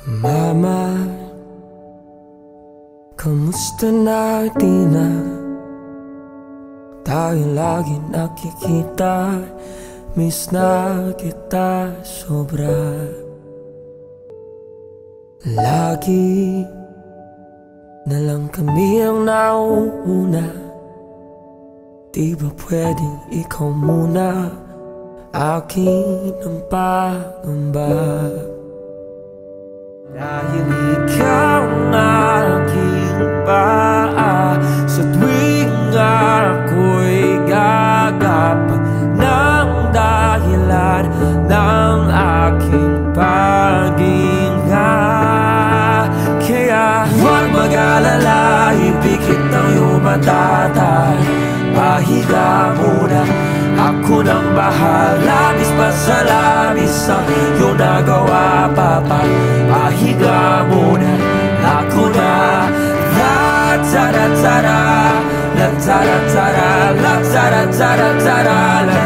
Mama, kamusta na di na tayo lagi nakikita? Miss na kita sobra. Lagi na lang kami ang nauuna. Di ba pwedeng ikaw muna? Akin ang pangamba. Dahil ikaw ang aking paa sa tuwing ako'y gagapang ng dahilan ng aking paghinga. Kaya huwag mag-alala, ipikit ang iyong matatay. Pahiga muna, ako nang bahala. Labis pa sa labis ang iyong nagawa, papa. Pahiga muna, ako na. La-tara-tara, la-tara-tara, la-tara-tara-tara, la-tara-tara.